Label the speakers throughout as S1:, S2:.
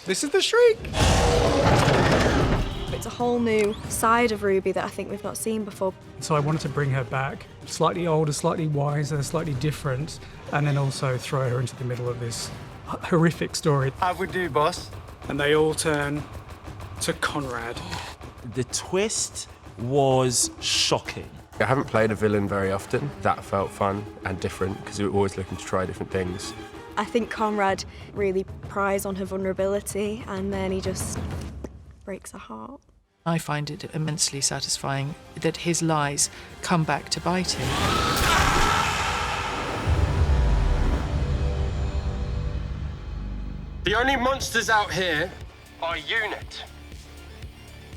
S1: This is the Shriek!
S2: It's a whole new side of Ruby that I think we've not seen before.
S1: So I wanted to bring her back, slightly older, slightly wiser, slightly different, and then also throw her into the middle of this horrific story.
S3: How we do, boss?
S1: And they all turn to Conrad.
S4: The twist was shocking.
S5: I haven't played a villain very often. That felt fun and different because we were always looking to try different things.
S2: I think Conrad really pries on her vulnerability and then he just breaks her heart.
S6: I find it immensely satisfying that his lies come back to bite him.
S3: The only monsters out here are Unit.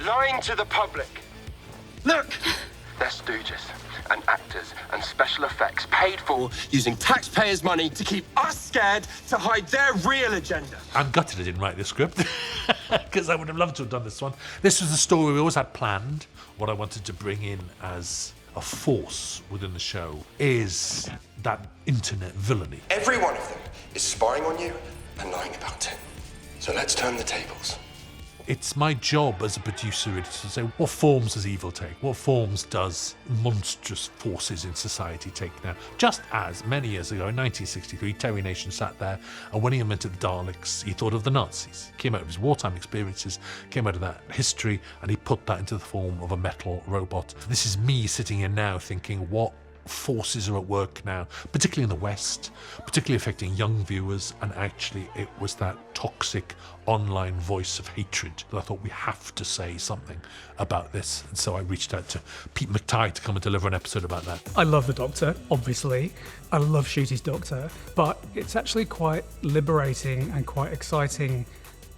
S3: Lying to the public. Look! They're stooges and actors and special effects paid for using taxpayers' money to keep us scared to hide their real agenda.
S7: I'm gutted I didn't write this script because I would have loved to have done this one. This was the story we always had planned. What I wanted to bring in as a force within the show is that internet villainy.
S8: Every one of them is spying on you and lying about it. So let's turn the tables.
S7: It's my job as a producer to say, what forms does evil take? What forms does monstrous forces in society take now? Just as many years ago, in 1963, Terry Nation sat there, and when he invented the Daleks, he thought of the Nazis. Came out of his wartime experiences, came out of that history, and he put that into the form of a metal robot. This is me sitting here now thinking, what forces are at work now, particularly in the West, particularly affecting young viewers, and actually it was that toxic online voice of hatred that I thought we have to say something about this. And so I reached out to Pete McTighe to come and deliver an episode about that.
S1: I love the Doctor, obviously. I love Ncuti's Doctor, but it's actually quite liberating and quite exciting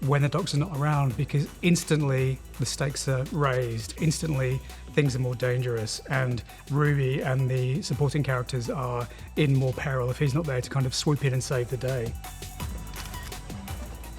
S1: when the Doctor's not around, because instantly the stakes are raised, instantly things are more dangerous, and Ruby and the supporting characters are in more peril if he's not there to kind of swoop in and save the day.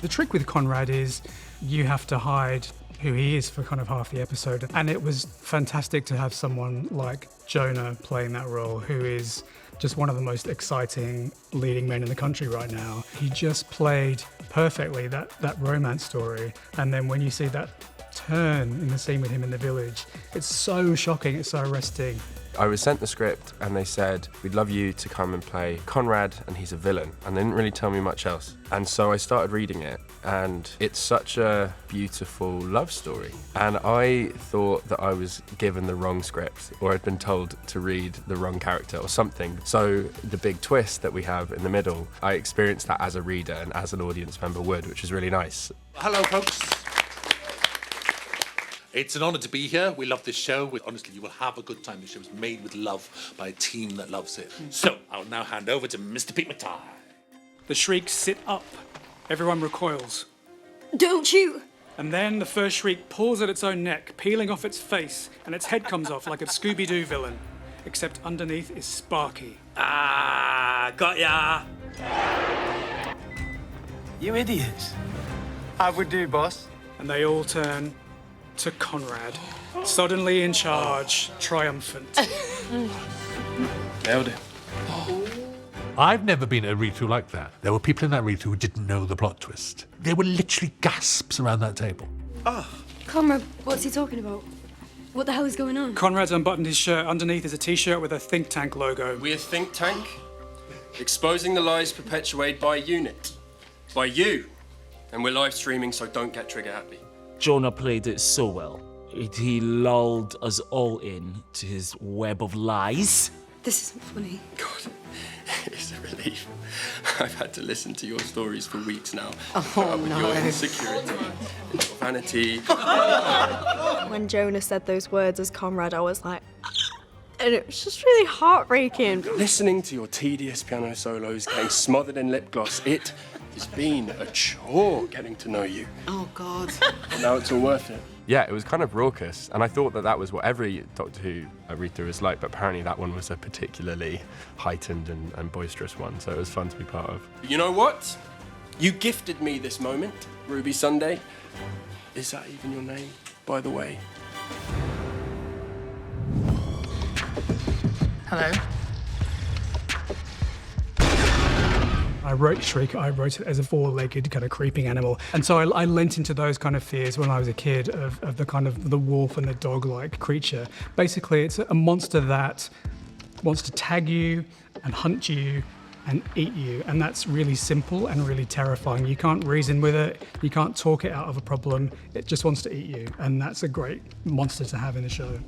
S1: The trick with Conrad is you have to hide who he is for kind of half the episode, and it was fantastic to have someone like Jonah playing that role, who is just one of the most exciting leading men in the country right now. He just played perfectly that romance story, and then when you see that turn in the scene with him in the village, it's so shocking, it's so arresting.
S5: I was sent the script and they said, we'd love you to come and play Conrad and he's a villain. And they didn't really tell me much else. And so I started reading it, and it's such a beautiful love story. And I thought that I was given the wrong script, or I'd been told to read the wrong character or something. So the big twist that we have in the middle, I experienced that as a reader and as an audience member would, which is really nice.
S7: Hello, folks. It's an honour to be here. We love this show. Honestly, you will have a good time. This show is made with love by a team that loves it. So, I'll now hand over to Mr. Pete McTighe.
S1: The shrieks sit up. Everyone recoils.
S2: Don't shoot!
S1: And then the first shriek pulls at its own neck, peeling off its face, and its head comes off like a Scooby-Doo villain. Except underneath is Sparky.
S3: Ah, got ya! You idiots. How we do, boss?
S1: And they all turn to Conrad, suddenly in charge, triumphant.
S3: Nailed it.
S7: I've never been at a read-through like that. There were people in that read-through who didn't know the plot twist. There were literally gasps around that table.
S2: Conrad, what's he talking about? What the hell is going on?
S1: Conrad's unbuttoned his shirt. Underneath is a t-shirt with a think tank logo.
S3: We're a think tank, exposing the lies perpetuated by Unit, by you. And we're live streaming, so don't get trigger happy.
S4: Jonah played it so well. He lulled us all in to his web of lies.
S2: This isn't funny.
S3: God, it's a relief. I've had to listen to your stories for weeks now.
S2: Oh,
S3: Your insecurity, your vanity.
S2: When Jonah said those words as Conrad, I was like, and it was just really heartbreaking.
S3: Listening to your tedious piano solos, getting smothered in lip gloss, it has been a chore getting to know you.
S6: Oh, God.
S3: Now it's all worth it.
S5: Yeah, it was kind of raucous, and I thought that that was what every Doctor Who read-through is like, but apparently that one was a particularly heightened and boisterous one, so it was fun to be part of.
S3: You know what? You gifted me this moment, Ruby Sunday. Is that even your name, by the way?
S6: Hello?
S1: I wrote Shriek, I wrote it as a four-legged kind of creeping animal. And so I lent into those kind of fears when I was a kid of the kind of the wolf and the dog-like creature. Basically, it's a monster that wants to tag you and hunt you and eat you. And that's really simple and really terrifying. You can't reason with it. You can't talk it out of a problem. It just wants to eat you. And that's a great monster to have in the show.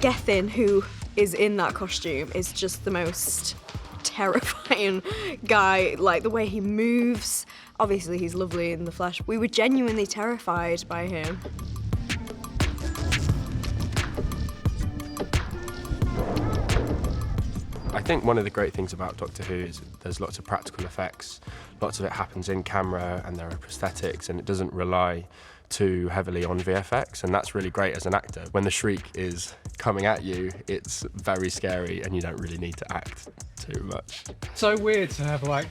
S2: Gethin, who is in that costume, is just the most terrifying guy. Like, the way he moves. Obviously, he's lovely in the flesh. We were genuinely terrified by him.
S5: I think one of the great things about Doctor Who is there's lots of practical effects. Lots of it happens in camera and there are prosthetics, and it doesn't rely too heavily on VFX, and that's really great as an actor. When the Shriek is coming at you, it's very scary and you don't really need to act too much.
S1: So weird to have, like,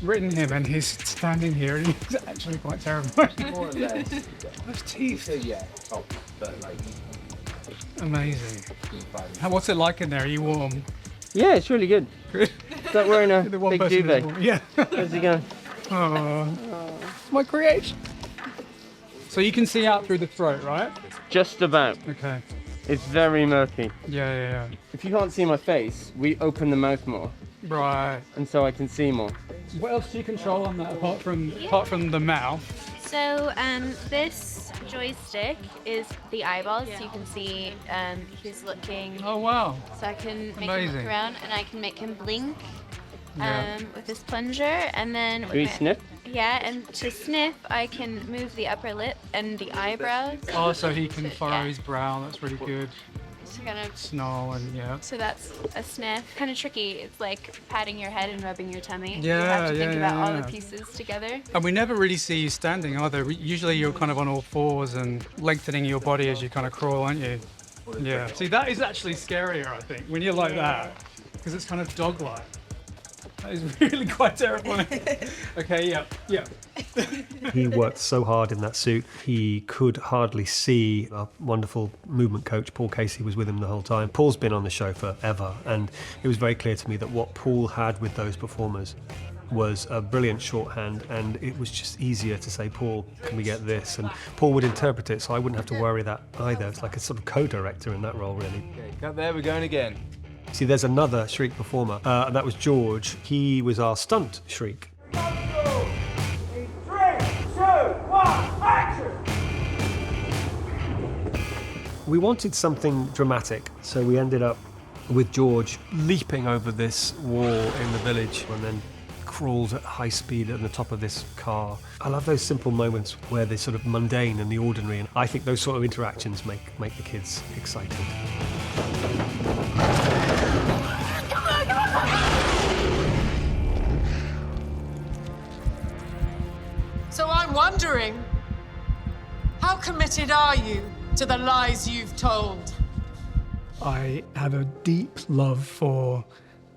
S1: written him and he's standing here and he's actually quite terrifying.
S9: More or less.
S1: Those teeth.
S9: Yeah. Oh, but like.
S1: Amazing. What's it like in there? Are you warm?
S10: Yeah, it's really good.
S1: Good.
S10: Start wearing a
S1: The one
S10: big
S1: person
S10: duvet.
S1: who's warm. Yeah.
S10: How's it going?
S1: Oh, it's my creation. So you can see out through the throat, right?
S10: Just about.
S1: Okay.
S10: It's very murky.
S1: Yeah.
S10: If you can't see my face, we open the mouth more,
S1: Right.
S10: and so I can see more.
S1: What else do you control on that apart from the mouth?
S11: So this joystick is the eyeballs. So you can see he's looking.
S1: Oh wow.
S11: So I can make him
S1: Amazing.
S11: look around, and I can make him blink
S1: Yeah.
S11: with this plunger, and then with
S10: Do we
S11: my-
S10: sniff?
S11: Yeah, and to sniff, I can move the upper lip and the eyebrows.
S1: Oh, so he can furrow
S11: Yeah.
S1: his brow. That's really good.
S11: So kind of.
S1: Snarl and yeah.
S11: So that's a sniff. Kind of tricky. It's like patting your head and rubbing your tummy.
S1: Yeah,
S11: You have to think
S1: yeah,
S11: about all
S1: yeah.
S11: the pieces together.
S1: And we never really see you standing either. Usually you're kind of on all fours and lengthening your body as you kind of crawl, aren't you? Yeah. See, that is actually scarier, I think, when you're like that, because it's kind of dog-like. That is really quite terrifying. Okay, yeah.
S12: He worked so hard in that suit, he could hardly see. Our wonderful movement coach, Paul Casey, was with him the whole time. Paul's been on the show forever, and it was very clear to me that what Paul had with those performers was a brilliant shorthand, and it was just easier to say, Paul, can we get this? And Paul would interpret it, so I wouldn't have to worry that either. It's like a sort of co-director in that role, really.
S9: Okay, cut there, we're going again.
S12: See, there's another Shriek performer, and that was George. He was our stunt Shriek. We wanted something dramatic, so we ended up with George leaping over this wall in the village and then crawls at high speed at the top of this car. I love those simple moments where they're sort of mundane and the ordinary, and I think those sort of interactions make the kids excited.
S13: So I'm wondering, how committed are you to the lies you've told?
S1: I have a deep love for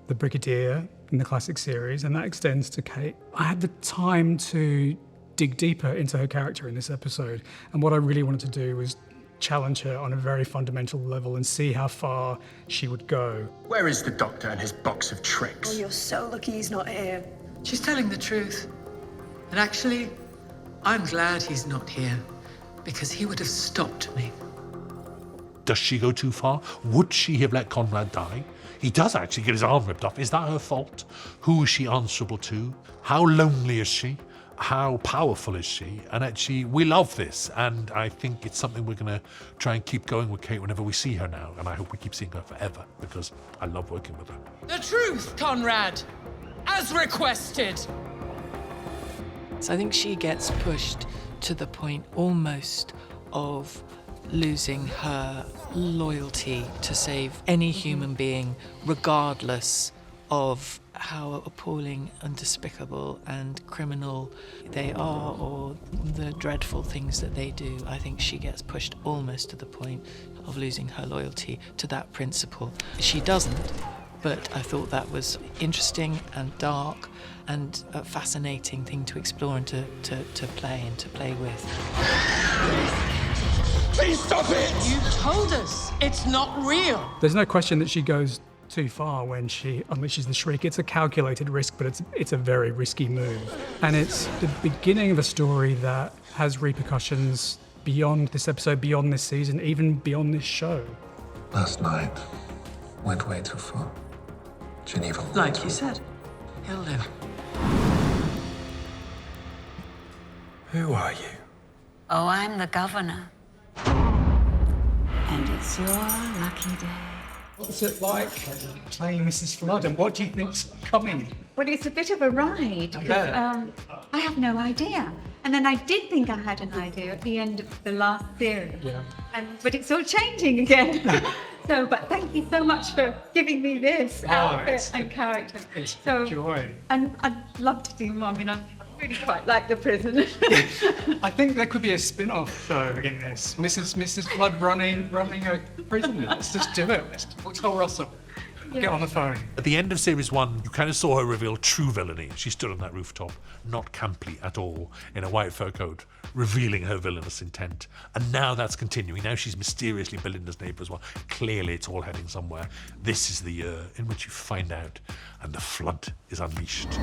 S1: the Brigadier in the classic series, and that extends to Kate. I had the time to dig deeper into her character in this episode, and what I really wanted to do was challenge her on a very fundamental level and see how far she would go.
S3: Where is the Doctor and his box of tricks?
S14: Oh, you're so lucky he's not here.
S13: She's telling the truth. And actually, I'm glad he's not here, because he would have stopped me.
S7: Does she go too far? Would she have let Conrad die? He does actually get his arm ripped off. Is that her fault? Who is she answerable to? How lonely is she? How powerful is she? And actually, we love this, and I think it's something we're going to try and keep going with Kate whenever we see her now, and I hope we keep seeing her forever, because I love working with her.
S13: The truth, Conrad, as requested.
S6: So I think she gets pushed to the point almost of losing her loyalty to save any human being, regardless of how appalling and despicable and criminal they are or the dreadful things that they do. I think she gets pushed almost to the point of losing her loyalty to that principle. She doesn't, but I thought that was interesting and dark and a fascinating thing to explore and to play with.
S3: Please stop it!
S13: You told us it's not real.
S1: There's no question that she goes too far when she unleashes the Shriek. It's a calculated risk, but it's a very risky move. And it's the beginning of a story that has repercussions beyond this episode, beyond this season, even beyond this show.
S15: Last night went way too far. Geneva.
S13: Like you said, he'll live.
S15: Who are you?
S14: Oh, I'm the governor. And it's your lucky day.
S1: What's it like playing Mrs. Flood, and what do you think's coming?
S16: Well, it's a bit of a ride.
S1: I bet.
S16: I have no idea. And then I did think I had an idea at the end of the last series.
S1: Yeah.
S16: But it's all changing again. But thank you so much for giving me this outfit and character.
S1: It's
S16: so,
S1: joy.
S16: And I'd love to do more. I mean, I really quite like the prison.
S1: I think there could be a spin-off show in this. Mrs. Flood running a prison. Let's just do it. We'll tell Russell. Get on the phone.
S7: At the end of series 1, you kind of saw her reveal true villainy. She stood on that rooftop, not camply at all, in a white fur coat, revealing her villainous intent. And now that's continuing. Now she's mysteriously Belinda's neighbour as well. Clearly it's all heading somewhere. This is the year in which you find out, and the flood is unleashed.